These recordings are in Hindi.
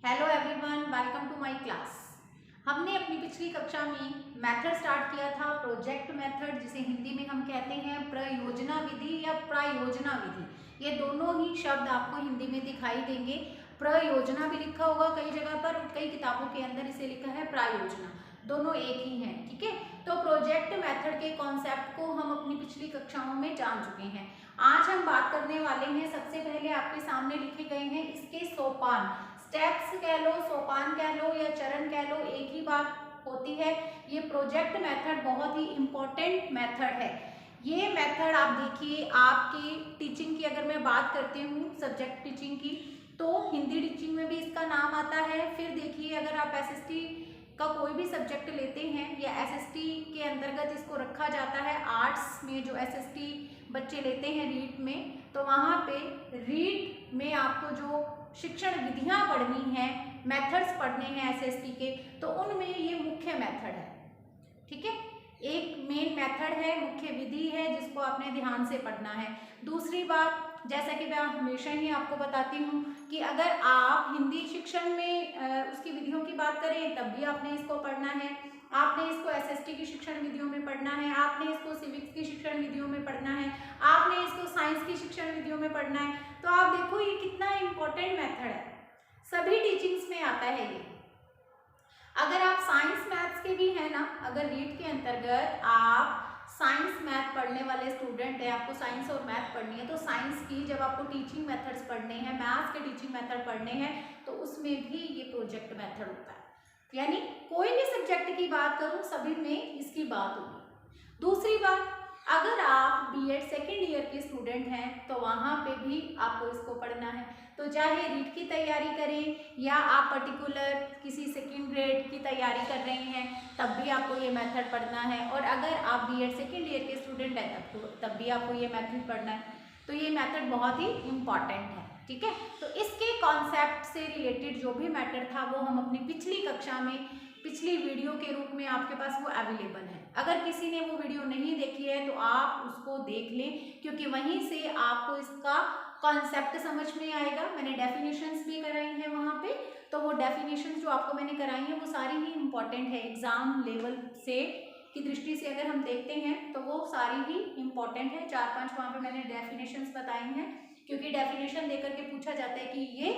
Hello everyone, welcome to my class. हमने अपनी पिछली कक्षा में मेथड स्टार्ट किया था, प्रोजेक्ट मेथड, जिसे हिंदी में हम कहते हैं प्रयोजना विधि या प्रायोजना विधि। ये दोनों ही शब्द आपको हिंदी में दिखाई देंगे। प्रयोजना भी लिखा होगा कई जगह पर, कई किताबों के अंदर इसे लिखा है प्रायोजना, दोनों एक ही हैं। ठीक है, तो प्रोजेक्ट मेथड के कॉन्सेप्ट को हम अपनी पिछली कक्षाओं में जान चुके हैं। आज हम बात करने वाले हैं, सबसे पहले आपके सामने लिखे गए हैं इसके सोपान, स्टेप्स कह लो, सोपान कह लो या चरण कह लो, एक ही बात होती है। ये प्रोजेक्ट मेथड बहुत ही इम्पोर्टेंट मेथड है। ये मेथड आप देखिए, आपकी टीचिंग की अगर मैं बात करती हूँ, सब्जेक्ट टीचिंग की, तो हिंदी टीचिंग में भी इसका नाम आता है। फिर देखिए, अगर आप एसएसटी का कोई भी सब्जेक्ट लेते हैं या एसएसटी के अंतर्गत इसको रखा जाता है, आर्ट्स में जो एसएसटी बच्चे लेते हैं रीट में, तो वहाँ पे रीट में आपको जो शिक्षण विधियां पढ़नी है, मेथड्स पढ़ने हैं एसएसटी के, तो उनमें ये मुख्य मेथड है। ठीक है, एक मेन मेथड है, मुख्य विधि है, जिसको आपने ध्यान से पढ़ना है। दूसरी बात, जैसा कि मैं हमेशा ही आपको बताती हूँ कि अगर आप हिंदी शिक्षण में उसकी विधियों की बात करें तब भी आपने इसको पढ़ना है, आपने इसको एसएसटी की शिक्षण विधियों में पढ़ना है, आपने इसको सिविक्स की शिक्षण विधियों में पढ़ना है, आपने इसको साइंस की शिक्षण विधियों में पढ़ना है। तो आप देखो ये कितना इम्पोर्टेंट मेथड है, सभी टीचिंग्स में आता है ये। अगर आप साइंस मैथ्स के भी हैं ना, अगर रीट के अंतर्गत आप साइंस मैथ पढ़ने वाले स्टूडेंट हैं, आपको साइंस और मैथ पढ़नी है, तो साइंस की जब आपको टीचिंग मेथड्स पढ़ने हैं, मैथ्स के टीचिंग मेथड पढ़ने हैं, तो उसमें भी ये प्रोजेक्ट मेथड होता है। यानी कोई भी सब्जेक्ट की बात करूं, सभी में इसकी बात होगी। दूसरी बात, अगर आप बीएड सेकेंड ईयर के स्टूडेंट हैं तो वहाँ पे भी आपको इसको पढ़ना है। तो चाहे रीट की तैयारी करें या आप पर्टिकुलर किसी सेकेंड ग्रेड की तैयारी कर रहे हैं, तब भी आपको ये मेथड पढ़ना है। और अगर आप बीएड सेकेंड ईयर के स्टूडेंट हैं तब भी आपको ये मेथड पढ़ना है। तो ये मेथड बहुत ही इम्पॉर्टेंट है। ठीक है, तो इसके कॉन्सेप्ट से रिलेटेड जो भी मैटर था वो हम अपनी पिछली कक्षा में, पिछली वीडियो के रूप में आपके पास वो अवेलेबल है। अगर किसी ने वो वीडियो नहीं देखी है तो आप उसको देख लें, क्योंकि वहीं से आपको इसका कॉन्सेप्ट समझ में आएगा। मैंने डेफिनेशंस भी कराई हैं वहाँ पे, तो वो डेफिनेशंस जो आपको मैंने कराई हैं वो सारी ही इम्पॉर्टेंट है। एग्जाम लेवल से की दृष्टि से अगर हम देखते हैं तो वो सारी ही इम्पॉर्टेंट है। 4-5 वहाँ पे मैंने डेफिनेशंस बताई हैं, क्योंकि डेफिनेशन देकर के पूछा जाता है कि ये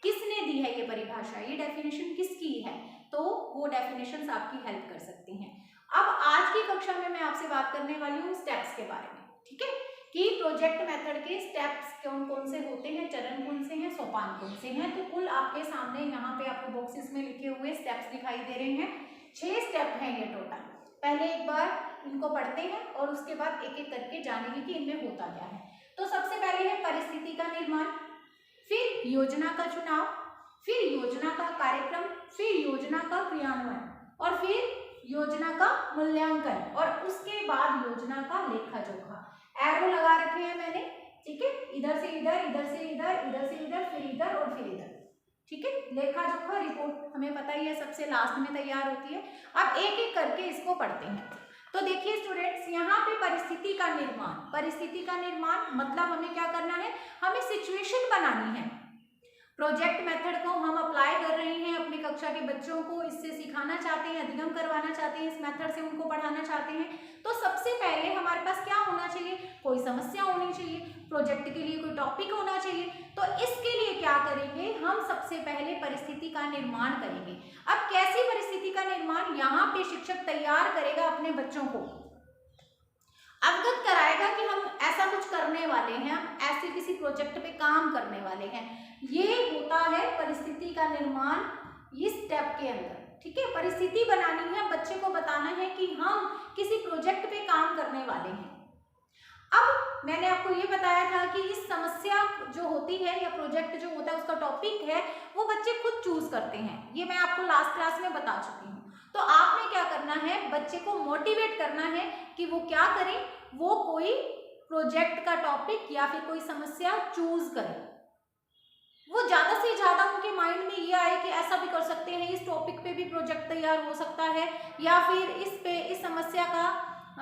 किसने दी है, ये परिभाषा, ये डेफिनेशन किसकी है, तो वो डेफिनेशंस आपकी हेल्प कर सकती हैं। अब आज की कक्षा में मैं आपसे बात करने वाली हूँ स्टेप्स के बारे में। ठीक है, कि प्रोजेक्ट मेथड के स्टेप्स कौन कौन से होते हैं, चरण कौन से हैं, सोपान कौन से हैं। तो कुल आपके सामने यहाँ पे आपको बॉक्सेस में लिखे हुए स्टेप्स दिखाई दे रहे हैं। 6 स्टेप हैं ये टोटल। पहले एक बार इनको पढ़ते हैं और उसके बाद एक एक करके जानेंगे कि इनमें होता क्या है। तो सबसे पहले है परिस्थिति का निर्माण, फिर योजना का चुनाव, फिर योजना का कार्यक्रम, फिर योजना का क्रियान्वयन, और फिर योजना का मूल्यांकन, और उसके बाद योजना का लेखा जोखा। एरो लगा रखे हैं मैंने। ठीक है, इधर से इधर, इधर से इधर, इधर से इधर, फिर इधर और फिर इधर। ठीक है, लेखा जोखा रिपोर्ट हमें पता ही है सबसे लास्ट में तैयार होती है। अब एक एक करके इसको पढ़ते हैं। तो देखिए स्टूडेंट्स, यहाँ पे परिस्थिति का निर्माण, परिस्थिति का निर्माण मतलब हमें क्या करना है, हमें सिचुएशन बनानी है। प्रोजेक्ट मेथड को हम अप्लाई कर रहे हैं अपनी कक्षा के बच्चों को, इससे सिखाना चाहते हैं, अधिगम करवाना चाहते हैं, इस मेथड से उनको पढ़ाना चाहते हैं। तो सबसे पहले हमारे पास क्या होना चाहिए, कोई समस्या होनी चाहिए, प्रोजेक्ट के लिए कोई टॉपिक होना चाहिए। तो इसके लिए क्या करेंगे, हम सबसे पहले परिस्थिति का निर्माण करेंगे। अब कैसी परिस्थिति का निर्माण, यहाँ पे शिक्षक तैयार करेगा अपने बच्चों को, अवगत कराएगा कि हम ऐसा कुछ करने वाले हैं, हम ऐसे किसी प्रोजेक्ट पे काम करने वाले हैं। ये होता है परिस्थिति का निर्माण इस स्टेप के अंदर। ठीक है, परिस्थिति बनानी है, बच्चे को बताना है कि हम किसी प्रोजेक्ट पे काम करने वाले हैं। अब मैंने आपको ये बताया था कि इस समस्या जो होती है या प्रोजेक्ट जो होता है, उसका टॉपिक है, वो बच्चे खुद चूज करते हैं। ये मैं आपको लास्ट क्लास में बता चुकी हूँ। तो आपने क्या करना है, बच्चे को मोटिवेट करना है कि वो क्या करें, वो कोई प्रोजेक्ट का टॉपिक या फिर कोई समस्या चूज करें। वो ज्यादा से ज्यादा उनके माइंड में ये आए कि ऐसा भी कर सकते हैं, इस टॉपिक पे भी प्रोजेक्ट तैयार हो सकता है, या फिर इस समस्या का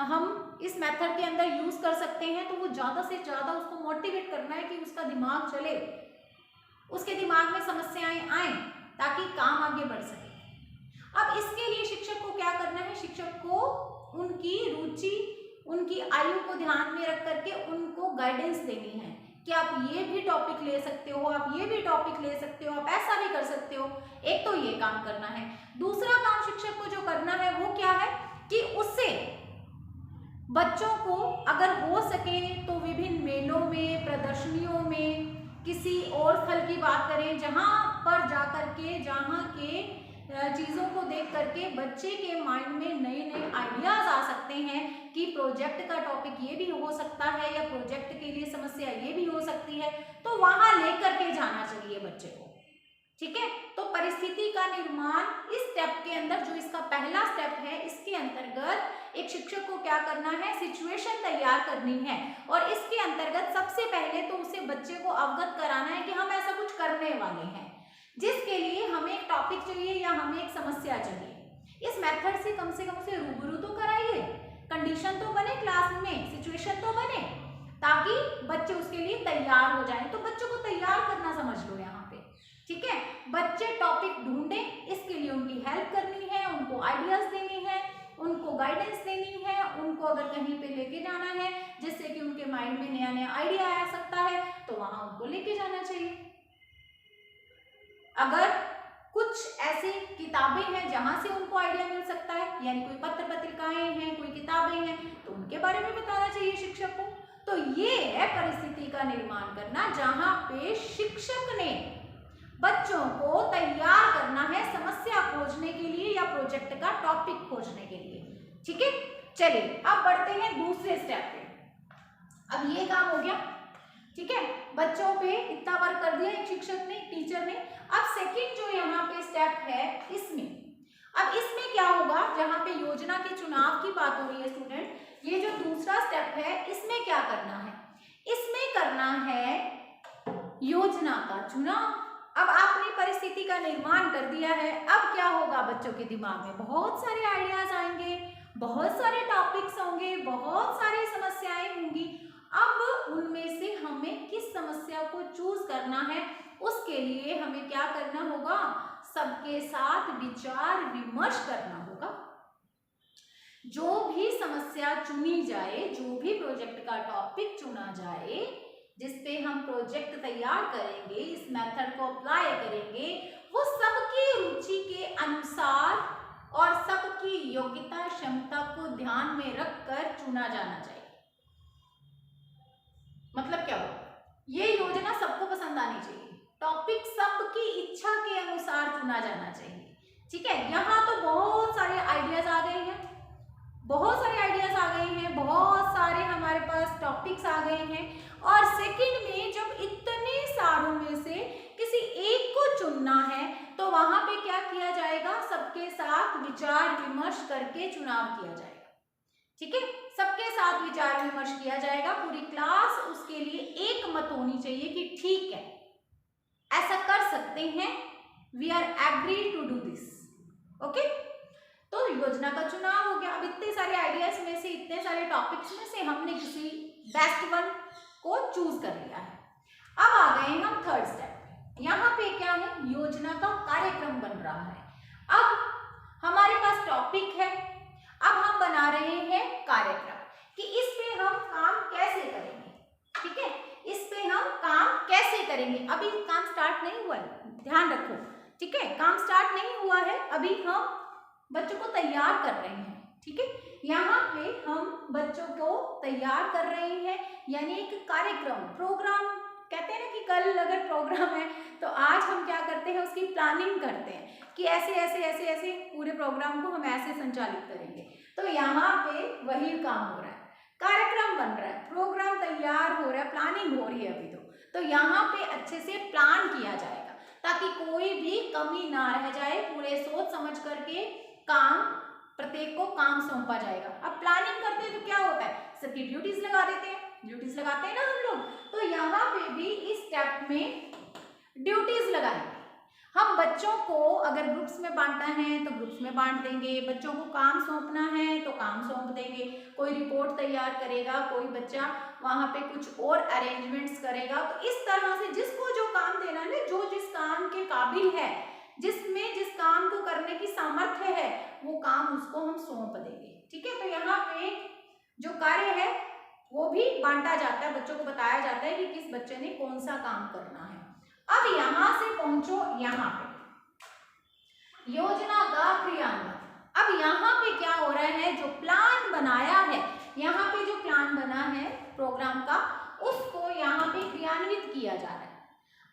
हम इस मेथड के अंदर यूज कर सकते हैं। तो वो ज्यादा से ज्यादा उसको मोटिवेट करना है कि उसका दिमाग चले, उसके दिमाग में समस्याएं आए, उनकी रुचि, उनकी आयु को ध्यान में रख करके उनको गाइडेंस देनी है कि आप ये भी टॉपिक ले सकते हो, आप ये भी टॉपिक ले सकते हो, आप ऐसा भी कर सकते हो। एक तो ये काम करना है। दूसरा काम शिक्षक को जो करना है वो क्या है कि उससे बच्चों को अगर हो सके तो विभिन्न मेलों में, प्रदर्शनियों में, किसी और स्थल की बात करें जहां पर जाकर के, जहां के चीज़ों को देख करके बच्चे के माइंड में नए नए आइडियाज आ सकते हैं कि प्रोजेक्ट का टॉपिक ये भी हो सकता है या प्रोजेक्ट के लिए समस्या ये भी हो सकती है, तो वहां लेकर के जाना चाहिए बच्चे को। ठीक है, तो परिस्थिति का निर्माण इस स्टेप के अंदर, जो इसका पहला स्टेप है, इसके अंतर्गत एक शिक्षक को क्या करना है, सिचुएशन तैयार करनी है। और इसके अंतर्गत सबसे पहले तो उसे बच्चे को अवगत कराना है कि हम ऐसा कुछ करने वाले हैं, जिसके लिए हमें एक टॉपिक चाहिए या हमें एक समस्या चाहिए। इस मेथड से कम उसे रूबरू तो कराइए, कंडीशन तो बने, क्लास में सिचुएशन तो बने, ताकि बच्चे उसके लिए तैयार हो जाएं। तो बच्चों को तैयार करना समझ लो यहाँ पे। ठीक है, बच्चे टॉपिक ढूंढें, इसके लिए उनकी हेल्प करनी है, उनको आइडियाज देनी है, उनको गाइडेंस देनी है, उनको अगर कहीं पे लेके जाना है जिससे कि उनके माइंड में नया नया आइडिया आ सकता है, तो वहां उनको लेके जाना चाहिए। अगर कुछ ऐसी किताबें हैं जहां से उनको आइडिया मिल सकता है, यानी कोई पत्र पत्रिकाएं हैं, कोई किताबें हैं, तो उनके बारे में बताना चाहिए शिक्षक को। तो ये है परिस्थिति का निर्माण करना, जहां पे शिक्षक ने बच्चों को तैयार करना है समस्या खोजने के लिए या प्रोजेक्ट का टॉपिक खोजने के लिए। ठीक है, चलिए अब बढ़ते हैं दूसरे स्टेप पे। अब ये काम हो गया, ठीक है, बच्चों पे इतना वर्क कर दिया एक शिक्षक ने, एक टीचर ने। अब सेकंड जो यहाँ पे स्टेप है, इसमें क्या होगा, जहाँ पे योजना के चुनाव की बात हो रही है स्टूडेंट, ये जो दूसरा स्टेप है, इसमें क्या करना है, इसमें करना है योजना का चुनाव। अब आपने परिस्थिति का निर्माण कर दिया है, अब क्या होगा, बच्चों के दिमाग में बहुत सारे आइडियाज आएंगे, बहुत सारे टॉपिक्स होंगे, बहुत सारी समस्याएं होंगी। अब उनमें से हमें किस समस्या को चूज करना है, उसके लिए हमें क्या करना होगा, सबके साथ विचार विमर्श करना होगा। जो भी समस्या चुनी जाए, जो भी प्रोजेक्ट का टॉपिक चुना जाए, जिसपे हम प्रोजेक्ट तैयार करेंगे, इस मेथड को अप्लाई करेंगे, वो सबकी रुचि के अनुसार और सबकी योग्यता क्षमता को ध्यान में रखकर चुना जाना चाहिए। मतलब क्या हो, ये योजना सबको पसंद आनी चाहिए, टॉपिक सबकी इच्छा के अनुसार चुना जाना चाहिए। ठीक है, यहाँ तो बहुत सारे आइडियाज आ गए हैं, बहुत सारे आइडियाज आ गए हैं, बहुत सारे हमारे पास टॉपिक्स आ गए हैं। और सेकंड में जब इतने सारों में से किसी एक को चुनना है, तो वहां पे क्या किया जाएगा, सबके साथ विचार विमर्श करके चुनाव किया जाएगा। ठीक है, सबके साथ विचार विमर्श किया जाएगा, पूरी क्लास उसके लिए एक मत होनी चाहिए कि ठीक है, ऐसा कर सकते हैं, we are agree to do this. Okay, तो योजना का चुनाव हो गया। अब इतने सारे आइडियाज में से, इतने सारे टॉपिक्स में से हमने किसी बेस्ट वन को चूज कर लिया है। अब आ गए हम थर्ड स्टेप पे। यहाँ पे क्या है, योजना का कार्यक्रम बन रहा है। अब हमारे पास टॉपिक है, अब हम बना रहे हैं कार्यक्रम कि इस पे हम काम कैसे करेंगे। ठीक है, इस पे हम काम कैसे करेंगे। अभी काम स्टार्ट नहीं हुआ है, ध्यान रखो। ठीक है, काम स्टार्ट नहीं हुआ है, अभी हम बच्चों को तैयार कर रहे हैं। ठीक है, यहाँ पे हम बच्चों को तैयार कर रहे हैं, यानी एक कार्यक्रम, प्रोग्राम कहते हैं ना कि कल अगर प्रोग्राम है तो आज हम क्या करते हैं, उसकी प्लानिंग करते हैं कि ऐसे ऐसे ऐसे ऐसे पूरे प्रोग्राम को हम ऐसे संचालित करेंगे। तो यहाँ पे वही काम हो रहा है, कार्यक्रम बन रहा है, प्रोग्राम तैयार हो रहा है, प्लानिंग हो रही है अभी तो यहाँ पे अच्छे से प्लान किया जाएगा ताकि कोई भी कमी ना रह जाए। पूरे सोच समझ करके काम, प्रत्येक को काम सौंपा जाएगा। अब प्लानिंग करते हैं तो क्या होता है, सबकी ड्यूटीज लगा देते हैं, ड्यूटीज लगाते हैं ना हम लोग। तो यहाँ पे भी इस स्टेप में ड्यूटीज लगाएंगे हम। बच्चों को अगर ग्रुप्स में बांटना है तो ग्रुप्स में बांट देंगे, बच्चों को काम सौंपना है तो काम सौंप देंगे। कोई रिपोर्ट तैयार करेगा, कोई बच्चा वहाँ पे कुछ और अरेंजमेंट्स करेगा। तो इस तरह से जिसको जो काम देना है, जो जिस काम के काबिल है, जिसमें जिस काम को करने की सामर्थ्य है, वो काम उसको हम सौंप देंगे। ठीक है। तो यहाँ पे जो कार्य है वो भी बांटा जाता है, बच्चों को बताया जाता है कि किस बच्चे ने कौन सा काम करना है। अब यहां से पहुंचो यहाँ पे योजना का क्रियान्वयन। अब यहाँ पे क्या हो रहा है, जो प्लान बनाया है, यहाँ पे जो प्लान बना है प्रोग्राम का, उसको यहाँ पे क्रियान्वित किया जा रहा है।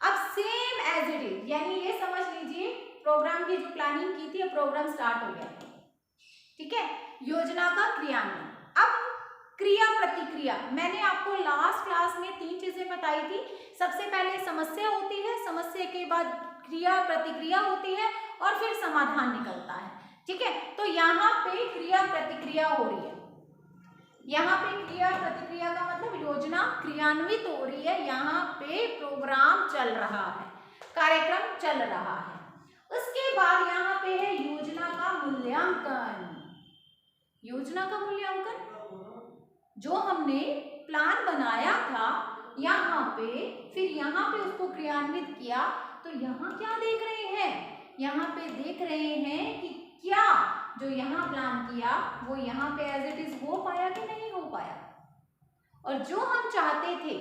अब सेम एज इट इज, यानी ये समझ लीजिए प्रोग्राम की जो प्लानिंग की थी, प्रोग्राम स्टार्ट हो गया, ठीक है। योजना का क्रियान्वयन। अब क्रिया प्रतिक्रिया, मैंने आपको लास्ट क्लास में 3 चीजें बताई थी। सबसे पहले समस्या होती है, समस्या के बाद क्रिया प्रतिक्रिया होती है और फिर समाधान निकलता है, ठीक है। तो यहाँ पे क्रिया प्रतिक्रिया हो रही है, यहाँ पे क्रिया प्रतिक्रिया का मतलब योजना क्रियान्वित हो रही है, यहाँ पे प्रोग्राम चल रहा है, कार्यक्रम चल रहा है। उसके बाद यहाँ पे है योजना का मूल्यांकन। योजना का मूल्यांकन, जो हमने प्लान बनाया था यहाँ पे, फिर यहाँ पे उसको क्रियान्वित किया, तो यहाँ क्या देख रहे हैं, यहाँ पे देख रहे हैं कि क्या जो यहाँ प्लान किया वो यहाँ पे एज इट इज हो पाया कि नहीं हो पाया। और जो हम चाहते थे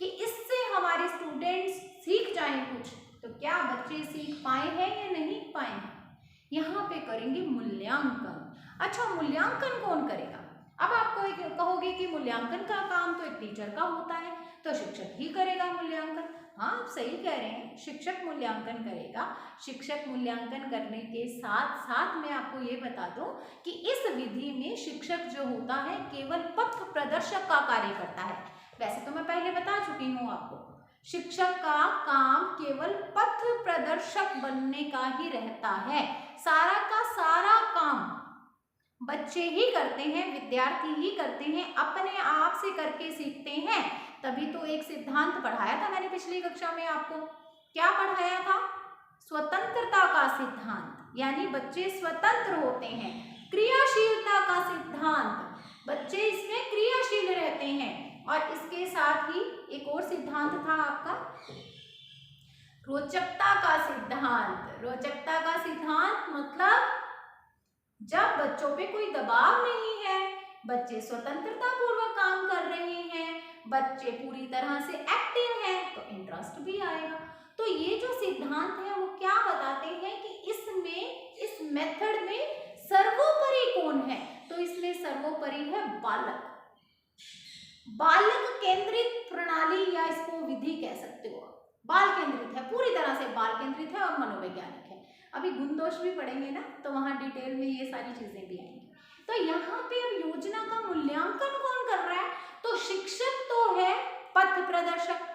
कि इससे हमारे स्टूडेंट्स सीख जाएं कुछ, तो क्या बच्चे सीख पाए हैं या नहीं पाए हैं, यहाँ पे करेंगे मूल्यांकन। अच्छा, मूल्यांकन कौन करेगा? अब आप कोई कहोगे कि मूल्यांकन का काम तो एक टीचर का होता है, तो शिक्षक ही करेगा मूल्यांकन। हाँ, आप सही कह रहे हैं, शिक्षक मूल्यांकन करेगा। शिक्षक मूल्यांकन करने के साथ साथ मैं आपको ये बता दूं कि इस विधि में शिक्षक जो होता है केवल पथ प्रदर्शक का कार्य करता है। वैसे तो मैं पहले बता चुकी हूँ आपको, शिक्षक का काम केवल पथ प्रदर्शक बनने का ही रहता है। सारा का सारा काम बच्चे ही करते हैं, विद्यार्थी ही करते हैं, अपने आप से करके सीखते हैं। तभी तो एक सिद्धांत पढ़ाया था मैंने पिछली कक्षा में आपको। क्या पढ़ाया था? स्वतंत्रता का सिद्धांत, यानी बच्चे स्वतंत्र होते हैं। क्रियाशीलता का सिद्धांत, बच्चे इसमें क्रियाशील रहते हैं। और इसके साथ ही एक और सिद्धांत था आपका रोचकता का सिद्धांत। रोचकता का सिद्धांत मतलब जब बच्चों पे कोई दबाव नहीं है, बच्चे स्वतंत्रता पूर्वक काम कर रहे हैं, बच्चे पूरी तरह से एक्टिव हैं, तो इंटरेस्ट भी आएगा। तो ये जो सिद्धांत है वो क्या बताते हैं कि इसमें, इस मेथड में सर्वोपरि कौन है? तो इसमें सर्वोपरि है बालक। बालक केंद्रित प्रणाली, या इसको विधि कह सकते हो। बाल केंद्रित है, पूरी तरह से बाल केंद्रित है और मनोवैज्ञानिक है। अभी गुण दोष भी पढ़ेंगे ना, तो वहां डिटेल में ये सारी चीजें भी आएंगी। तो यहाँ पे अब योजना का मूल्यांकन कौन कर रहा है? तो शिक्षक तो है पथ प्रदर्शक,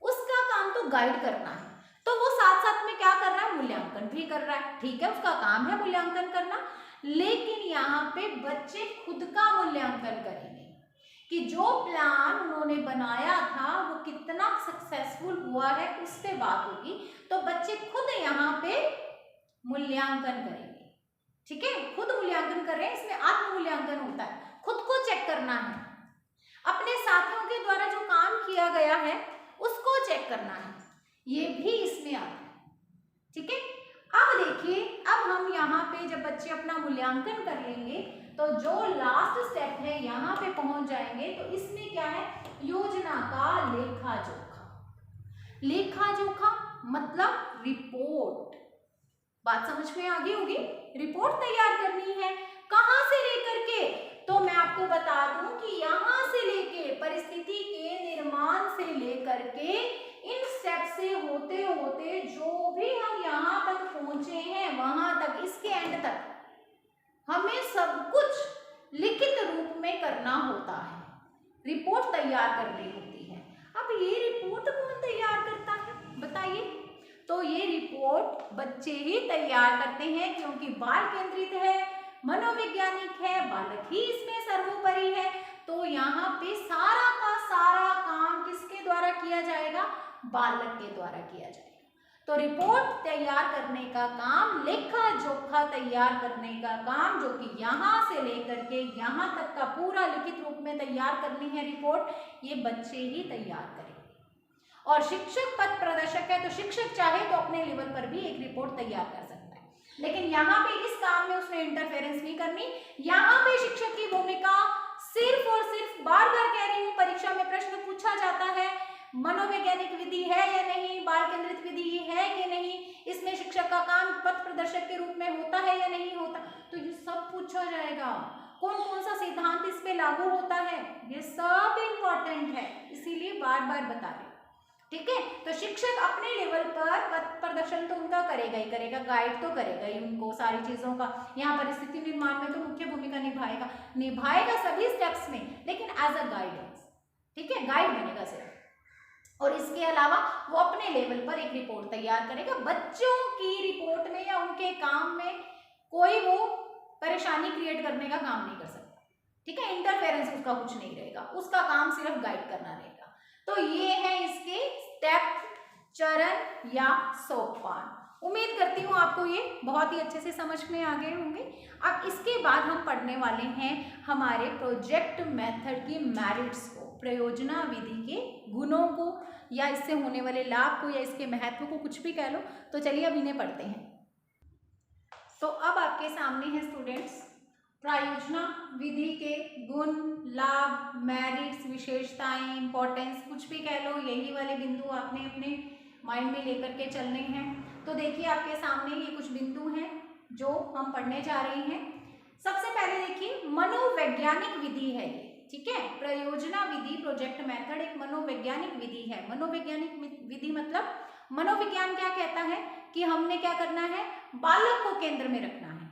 उसका काम तो गाइड करना है, तो वो साथ साथ में क्या कर रहा है? मूल्यांकन भी कर रहा है। ठीक है, उसका काम है मूल्यांकन करना, लेकिन यहाँ पे बच्चे खुद का मूल्यांकन करेंगे कि जो प्लान उन्होंने बनाया था वो कितना सक्सेसफुल हुआ है, उस पे बात होगी। तो बच्चे खुद यहाँ पे मूल्यांकन करेंगे, ठीक है, खुद मूल्यांकन कर रहे हैं। इसमें आत्म मूल्यांकन होता है, खुद को चेक करना है, अपने साथियों के द्वारा जो काम किया गया है उसको चेक करना है, ये भी इसमें आता है, ठीक है। अब देखिए, अब हम यहाँ पे जब बच्चे अपना मूल्यांकन कर लेंगे तो जो लास्ट स्टेप है यहाँ पे पहुंच जाएंगे। तो इसमें क्या है? योजना का लेखा जोखा। लेखा जोखा मतलब रिपोर्ट। बात समझ में आ गई होगी। रिपोर्ट तैयार करनी है, कहां से लेकर के? तो मैं आपको बता दूं कि यहां से लेके परिस्थिति के निर्माण से लेकर के इन स्टेप से होते होते जो भी हम यहाँ तक पहुंचे हैं, वहां तक, इसके एंड तक हमें सब कुछ लिखित रूप में करना होता है, रिपोर्ट तैयार करनी होती है। अब ये रिपोर्ट कौन तैयार करता है बताइए? तो ये रिपोर्ट बच्चे ही तैयार करते हैं, क्योंकि बाल केंद्रित है, मनोवैज्ञानिक है, बालक ही इसमें सर्वोपरि है। तो यहाँ पे सारा का सारा काम किसके द्वारा किया जाएगा? बालक के द्वारा किया जाएगा। तो रिपोर्ट तैयार करने का काम, लेखा जोखा तैयार करने का काम, जो कि यहाँ से लेकर के यहाँ तक का पूरा लिखित रूप में तैयार करनी है रिपोर्ट, ये बच्चे ही तैयार करेंगे। और शिक्षक पथ प्रदर्शक है, तो शिक्षक चाहे तो अपने लेवल पर भी एक रिपोर्ट तैयार कर सकता है। लेकिन यहाँ पे इस काम में उसने इंटरफेरेंस नहीं करनी। यहाँ पे शिक्षक की भूमिका सिर्फ और सिर्फ, बार बार कह रही हूँ, परीक्षा में प्रश्न पूछा जाता है, मनोवैज्ञानिक विधि है या नहीं, बाल केंद्रित विधि है कि नहीं, इसमें शिक्षक का काम पथ प्रदर्शक के रूप में होता है या नहीं होता, तो ये सब पूछा जाएगा। कौन कौन सा सिद्धांत इस पे लागू होता है, ये सब इम्पोर्टेंट है, इसीलिए बार बार बता रहे। ठीक है, तो शिक्षक अपने लेवल पर पथ प्रदर्शन तो उनका करेगा ही करेगा, गाइड तो करेगा ही उनको सारी चीजों का। यहाँ परिस्थिति निर्माण में तो मुख्य भूमिका निभाएगा सभी स्टेप्स में, लेकिन एज अ गाइडेंस। ठीक है, गाइड बनेगा सिर्फ। और इसके अलावा वो अपने लेवल पर एक रिपोर्ट तैयार करेगा। बच्चों की रिपोर्ट में या उनके काम में कोई वो परेशानी क्रिएट करने का काम नहीं कर सकता। ठीक है, इंटरफेरेंस उसका कुछ नहीं रहेगा, उसका काम सिर्फ गाइड करना रहेगा। तो ये है इसके स्टेप, चरण या सोपान। उम्मीद करती हूँ आपको ये बहुत ही अच्छे से समझ में आ गए होंगे। अब इसके बाद हम पढ़ने वाले हैं हमारे प्रोजेक्ट मेथड की मेरिट्स को, प्रयोजना विधि के गुणों को, या इससे होने वाले लाभ को, या इसके महत्व को, कुछ भी कह लो। तो चलिए अब इन्हें पढ़ते हैं। तो अब आपके सामने है स्टूडेंट्स प्रयोजना विधि के गुण, लाभ, मेरिट्स, विशेषताएं, इंपॉर्टेंस, कुछ भी कह लो, यही वाले बिंदु आपने अपने माइंड में लेकर के चलने हैं। तो देखिए आपके सामने ये कुछ बिंदु हैं जो हम पढ़ने जा रहे हैं। सबसे पहले देखिए मनोवैज्ञानिक विधि है ये। ठीक है, प्रयोजना विधि, प्रोजेक्ट मेथड एक मनोवैज्ञानिक विधि है। मनोवैज्ञानिक विधि मतलब मनोविज्ञान क्या कहता है कि हमने क्या करना है, बालक को केंद्र में रखना है।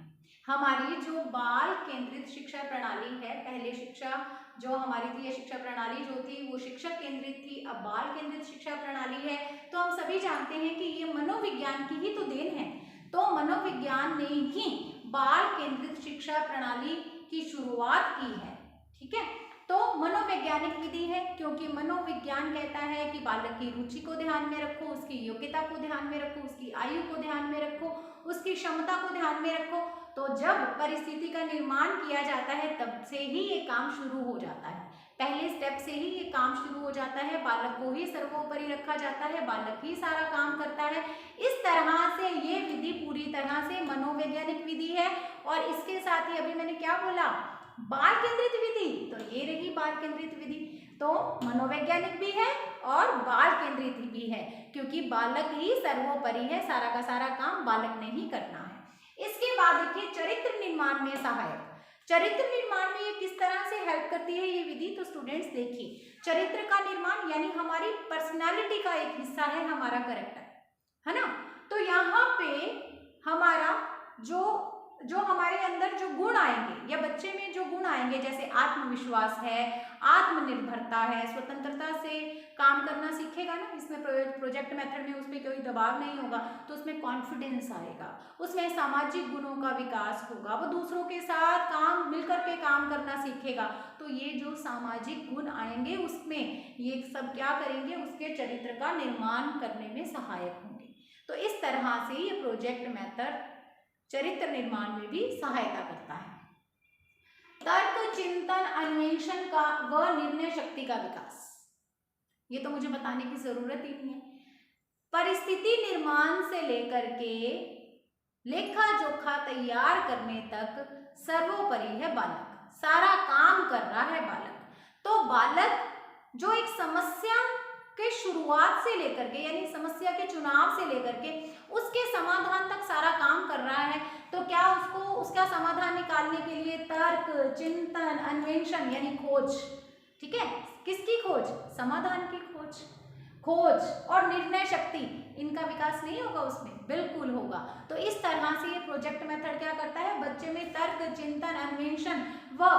हमारी जो बाल केंद्रित शिक्षा प्रणाली है, पहले शिक्षा जो हमारी थी, ये शिक्षा प्रणाली जो थी वो शिक्षक केंद्रित थी, अब बाल केंद्रित शिक्षा प्रणाली है। तो हम सभी जानते हैं कि ये मनोविज्ञान की ही तो देन है। तो मनोविज्ञान ने ही बाल केंद्रित शिक्षा प्रणाली की शुरुआत की है। ठीक है, तो मनोवैज्ञानिक विधि है क्योंकि मनोविज्ञान कहता है कि बालक की रुचि को ध्यान में रखो, उसकी योग्यता को ध्यान में रखो, उसकी आयु को ध्यान में रखो, उसकी क्षमता को ध्यान में रखो। तो जब परिस्थिति का निर्माण किया जाता है तब से ही ये काम शुरू हो जाता है, पहले स्टेप से ही ये काम शुरू हो जाता है। बालक को ही सर्वोपरि रखा जाता है, बालक ही सारा काम करता है। इस तरह से ये विधि पूरी तरह से मनोवैज्ञानिक विधि है। और इसके साथ ही अभी मैंने क्या बोला, बाल केंद्रित विधि, तो ये रही बाल केंद्रित विधि। तो मनोवैज्ञानिक भी है और बाल केंद्रित भी है क्योंकि बालक ही सर्वोपरि है, सारा का सारा काम बालक ने ही करना है। इसके बाद देखिए चरित्र निर्माण में सहायक। चरित्र निर्माण में ये किस तरह से हेल्प करती है ये विधि, तो स्टूडेंट्स देखिए चरित्र का निर्माण यानी हमारी पर्सनालिटी का एक हिस्सा है हमारा कैरेक्टर, है ना। तो यहाँ पे हमारा जो हमारे अंदर जो गुण आएंगे या बच्चे में जो गुण आएंगे, जैसे आत्मविश्वास है, आत्मनिर्भरता है, स्वतंत्रता से काम करना सीखेगा ना, इसमें प्रोजेक्ट मेथड में उसमें कोई दबाव नहीं होगा, तो उसमें कॉन्फिडेंस आएगा, उसमें सामाजिक गुणों का विकास होगा, वो दूसरों के साथ मिलकर के काम करना सीखेगा। तो ये जो सामाजिक गुण आएंगे उसमें ये सब क्या करेंगे, उसके चरित्र का निर्माण करने में सहायक होंगे। तो इस तरह से ये प्रोजेक्ट मेथड चरित्र निर्माण में भी सहायता करता है। तर्क, चिंतन, अन्वेषण का व निर्णय शक्ति का विकास, ये तो मुझे बताने की जरूरत ही नहीं है। परिस्थिति निर्माण से लेकर के लेखा जोखा तैयार करने तक सर्वोपरि है बालक, सारा काम कर रहा है बालक। तो बालक जो एक समस्या के शुरुआत से लेकर के यानी समस्या के चुनाव से लेकर के उसके समाधान तक सारा काम कर रहा है, तो क्या उसको उसका समाधान निकालने के लिए तर्क, चिंतन, अन्वेषण यानी खोज, ठीक है, किसकी खोज, समाधान की खोज और निर्णय शक्ति, इनका विकास नहीं होगा उसमें, बिल्कुल होगा। तो इस तरह से ये प्रोजेक्ट मेथड क्या करता है, बच्चे में तर्क, चिंतन, अन्वेषण व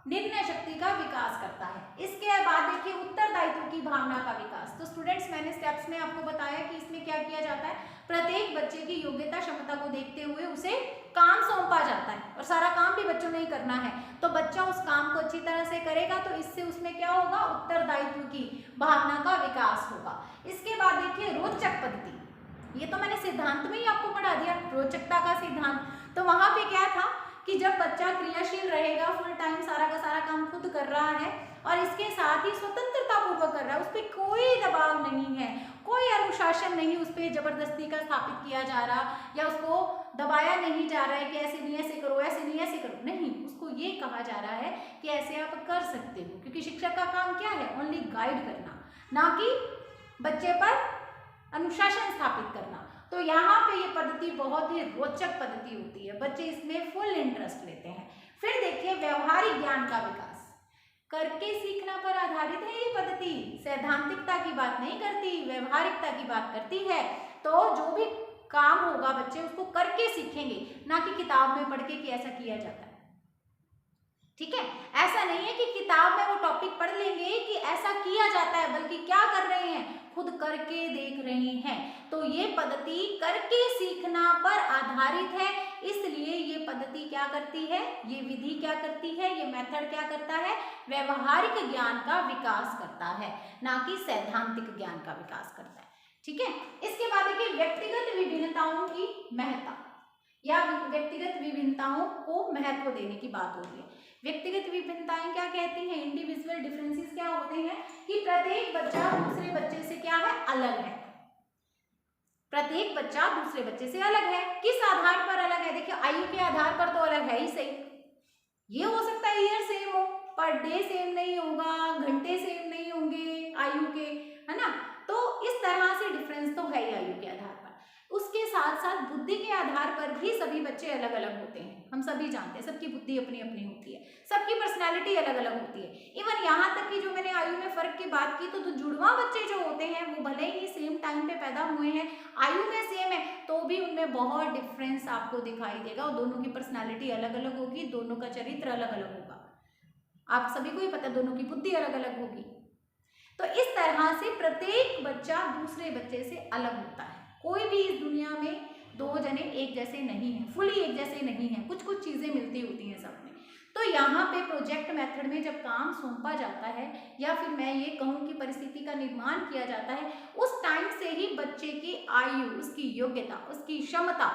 निर्णय शक्ति का विकास करता है। इसके बाद देखिए उत्तरदायित्व की भावना का विकास। तो स्टूडेंट्स मैंने स्टेप्स में आपको बताया कि इसमें क्या किया जाता है, प्रत्येक बच्चे की योग्यता क्षमता को देखते हुए उसे काम सौंपा जाता है और सारा काम भी बच्चों ने ही करना है। तो बच्चा उस काम को अच्छी तरह से करेगा तो इससे उसमें क्या होगा, उत्तरदायित्व की भावना का विकास होगा। इसके बाद देखिए रोचक पद्धति, ये तो मैंने सिद्धांत में ही आपको पढ़ा दिया, रोचकता का सिद्धांत। तो वहां पे क्या था कि जब बच्चा क्रियाशील रहेगा, फुल टाइम सारा का सारा काम खुद कर रहा है और इसके साथ ही स्वतंत्रता पूर्वक कर रहा है, उस पर कोई दबाव नहीं है, कोई अनुशासन नहीं उस पर जबरदस्ती का स्थापित किया जा रहा या उसको दबाया नहीं जा रहा है कि ऐसे नहीं ऐसे करो, ऐसे नहीं ऐसे करो, नहीं, उसको ये कहा जा रहा है कि ऐसे आप कर सकते हो, क्योंकि शिक्षक का काम क्या है, ओनली गाइड करना, ना कि बच्चे पर अनुशासन स्थापित करना। तो यहाँ पे ये पद्धति बहुत ही रोचक पद्धति होती है, बच्चे इसमें फुल इंटरेस्ट लेते हैं। फिर देखिए व्यवहारिक ज्ञान का विकास, करके सीखना पर आधारित है ये पद्धति, सैद्धांतिकता की बात नहीं करती, व्यवहारिकता की बात करती है। तो जो भी काम होगा बच्चे उसको करके सीखेंगे, ना कि किताब में पढ़ के कि ऐसा किया जाता है। ठीक है, ऐसा नहीं है कि किताब में वो टॉपिक पढ़ लेंगे कि ऐसा किया जाता है, बल्कि क्या कर रहे हैं, खुद करके देख रहे हैं। तो ये पद्धति करके सीखना पर आधारित है, इसलिए ये पद्धति क्या करती है, ये विधि क्या करती है, ये मेथड क्या करता है, व्यवहारिक ज्ञान का विकास करता है, ना कि सैद्धांतिक ज्ञान का विकास करता है। ठीक है, इसके बाद देखिए व्यक्तिगत विभिन्नताओं की महत्ता या व्यक्तिगत विभिन्नताओं को महत्व देने की बात हो रही है। व्यक्तिगत विभिन्नताएं क्या कहती हैं, इंडिविजुअल डिफरेंसेस क्या होते हैं कि प्रत्येक बच्चा दूसरे बच्चे से क्या है, अलग है। प्रत्येक बच्चा दूसरे बच्चे से अलग है। किस आधार पर अलग है, देखिए आयु के आधार पर तो अलग है ही सही, ये हो सकता है ईयर सेम हो, पर डे सेम नहीं होगा, घंटे सेम नहीं होंगे आयु के, है ना। तो इस तरह से डिफरेंस तो है ही आयु के आधार पर। उसके साथ साथ बुद्धि के आधार पर भी सभी बच्चे अलग अलग होते हैं, हम सभी जानते हैं, सबकी बुद्धि अपनी अपनी होती है, सबकी पर्सनैलिटी अलग अलग होती है। इवन यहाँ तक कि जो मैंने आयु में फर्क की बात की, तो जुड़वा बच्चे जो होते हैं वो भले ही सेम टाइम पे पैदा हुए हैं, आयु में सेम है, तो भी उनमें बहुत डिफरेंस आपको दिखाई देगा और दोनों की पर्सनैलिटी अलग अलग होगी, दोनों का चरित्र अलग अलग होगा। आप सभी को ही पता है दोनों की बुद्धि अलग अलग होगी। तो इस तरह से प्रत्येक बच्चा दूसरे बच्चे से अलग होता है। कोई भी इस दुनिया में दो जने एक जैसे नहीं हैं, फुली एक जैसे नहीं हैं, कुछ कुछ चीजें मिलती होती हैं सब में। तो यहाँ पे प्रोजेक्ट मेथड में जब काम सौंपा जाता है या फिर मैं ये कहूँ कि परिस्थिति का निर्माण किया जाता है, उस टाइम से ही बच्चे की आयु, उसकी योग्यता, उसकी क्षमता,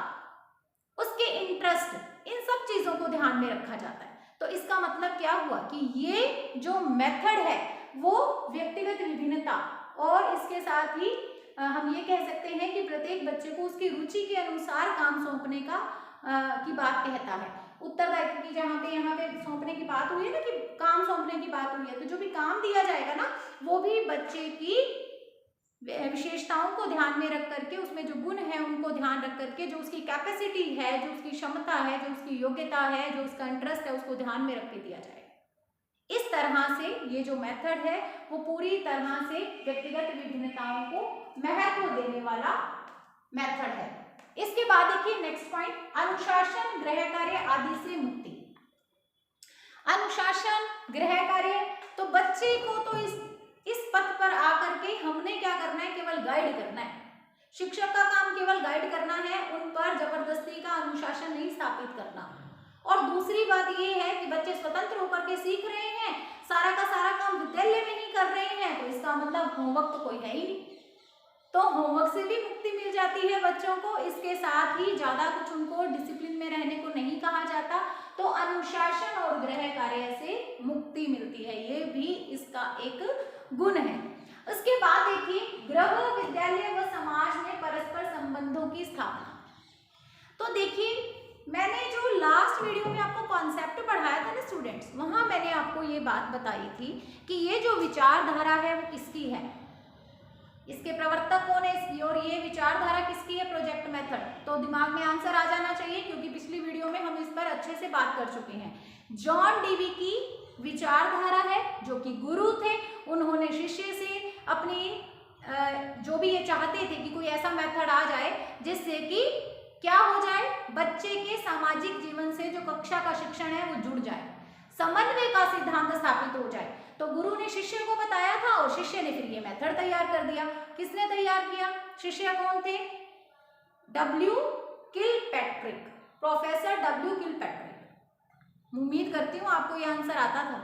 उसके इंटरेस्ट, इन सब चीजों को ध्यान में रखा जाता है। तो इसका मतलब क्या हुआ कि ये जो मेथड है वो व्यक्तिगत विभिन्नता और इसके साथ ही हम ये कह सकते हैं कि प्रत्येक बच्चे को उसकी रुचि के अनुसार काम सौंपने का की बात कहता है। उत्तरदायित्व की जहाँ पे यहाँ पे सौंपने की बात हुई है ना, कि काम सौंपने की बात हुई है, तो जो भी काम दिया जाएगा ना वो भी बच्चे की विशेषताओं को ध्यान में रख करके, उसमें जो गुण है उनको ध्यान रख करके, जो उसकी कैपेसिटी है, जो उसकी क्षमता है, जो उसकी योग्यता है, जो उसका इंटरेस्ट है, उसको ध्यान में रख के दिया जाएगा। इस तरह से ये जो मेथड है वो पूरी तरह से व्यक्तिगत विभिन्नताओं को महत्व देने वाला मेथड है। इसके बाद देखिए नेक्स्ट पॉइंट, अनुशासन, गृह कार्य आदि से मुक्ति। अनुशासन, गृह कार्य, तो बच्चे को तो इस पथ पर आकर के हमने क्या करना है, केवल गाइड करना है। शिक्षक का काम केवल गाइड करना है, उन पर जबरदस्ती का अनुशासन नहीं स्थापित करना। और दूसरी बात ये है कि बच्चे स्वतंत्र होकर के सीख रहे हैं, सारा का सारा काम विद्यालय में ही कर रहे हैं, तो इसका मतलब होमवर्क तो कोई है ही नहीं, तो होमवर्क से भी मुक्ति मिल जाती है बच्चों को। इसके साथ ही ज्यादा कुछ उनको डिसिप्लिन में रहने को नहीं कहा जाता, तो अनुशासन और गृह कार्य से मुक्ति मिलती है, ये भी इसका एक गुण है। उसके बाद देखिए गृह, विद्यालय व समाज में परस्पर संबंधों की स्थापना। तो देखिए मैंने जो लास्ट वीडियो में आपको कॉन्सेप्ट पढ़ाया था ना स्टूडेंट्स, वहां मैंने आपको ये बात बताई थी कि ये जो विचारधारा है वो किसकी है, इसके प्रवर्तक कौन है इसकी, और ये विचारधारा किसकी है, प्रोजेक्ट मेथड। तो दिमाग में आंसर आ जाना चाहिए, क्योंकि पिछली वीडियो में हम इस पर अच्छे से बात कर चुके हैं। जॉन डीवी की विचारधारा है, जो कि गुरु थे, उन्होंने शिष्य से अपनी जो भी ये चाहते थे कि कोई ऐसा मेथड आ जाए जिससे कि क्या हो जाए, बच्चे के सामाजिक जीवन से जो कक्षा का शिक्षण है वो जुड़ जाए, समन्वय का सिद्धांत स्थापित हो जाए। तो गुरु ने शिष्य को बताया था और शिष्य ने फिर ये मेथड तैयार कर दिया। किसने तैयार किया, शिष्य कौन थे, W Kilpatrick, professor W Kilpatrick. उम्मीद करती हूँ आपको ये आंसर आता था,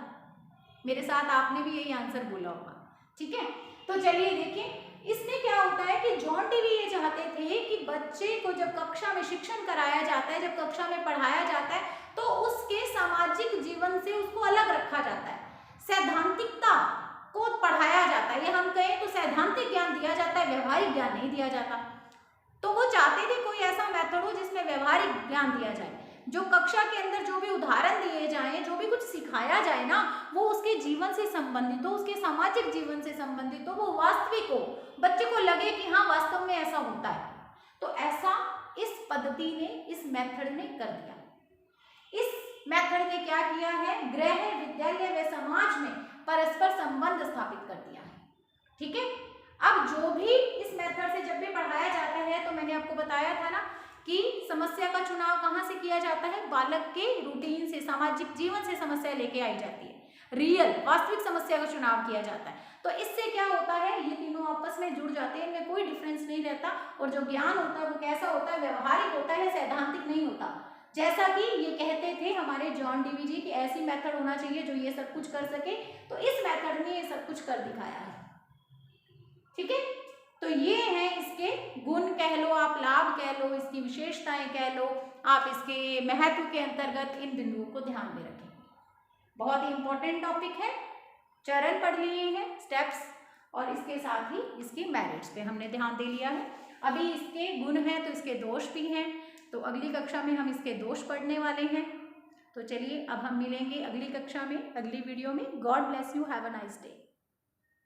मेरे साथ आपने भी यही आंसर बोला होगा। ठीक है, तो चलिए देखिए इसमें क्या होता है कि जॉन डीवी ये चाहते थे कि बच्चे को जब कक्षा में शिक्षण कराया जाता है, जब कक्षा में पढ़ाया जाता है, तो उसके सामाजिक जीवन से उसको अलग रखा जाता है, सैद्धांतिकता को पढ़ाया जाता है, या हम कहें तो सैद्धांतिक ज्ञान दिया जाता है, व्यवहारिक ज्ञान नहीं दिया जाता। तो वो चाहते थे कोई ऐसा मेथड हो जिसमें व्यवहारिक ज्ञान दिया जाए, जो कक्षा के अंदर जो भी उदाहरण दिए जाएं, जो भी कुछ सिखाया जाए ना, वो उसके जीवन से संबंधित हो, उसके सामाजिक जीवन से संबंधित हो, वो वास्तविक हो, बच्चे को लगे कि हाँ वास्तव में ऐसा होता है। तो ऐसा इस पद्धति ने, इस मेथड ने कर दिया। इस मेथड ने क्या किया है, गृह, विद्यालय व समाज में परस्पर संबंध स्थापित कर दिया है। ठीक है, अब जो भी इस मेथड से जब भी पढ़ाया जाता है, तो मैंने आपको बताया था ना कि समस्या का चुनाव कहाँ से किया जाता है, बालक के रूटीन से, सामाजिक जीवन से समस्या लेके आई जाती है, रियल वास्तविक समस्या का चुनाव किया जाता है। तो इससे क्या होता है, ये तीनों आपस में जुड़ जाते हैं, इनमें कोई डिफरेंस नहीं रहता, और जो ज्ञान होता है वो कैसा होता है, व्यवहारिक होता है, सैद्धांतिक नहीं होता। जैसा कि ये कहते थे हमारे जॉन डीवी जी कि ऐसी मेथड होना चाहिए जो ये सब कुछ कर सके, तो इस मेथड ने ये सब कुछ कर दिखाया है। ठीक है, तो ये हैं इसके गुण कह लो, आप लाभ कह लो, इसकी विशेषताएं कह लो, आप इसके महत्व के अंतर्गत इन बिंदुओं को ध्यान में रखें। बहुत ही इंपॉर्टेंट टॉपिक है, चरण पढ़ लिए हैं, स्टेप्स, और इसके साथ ही इसकी मेरिट्स पे हमने ध्यान दे लिया है। अभी इसके गुण हैं तो इसके दोष भी हैं, तो अगली कक्षा में हम इसके दोष पढ़ने वाले हैं। तो चलिए अब हम मिलेंगे अगली कक्षा में, अगली वीडियो में। God bless you, have a nice day.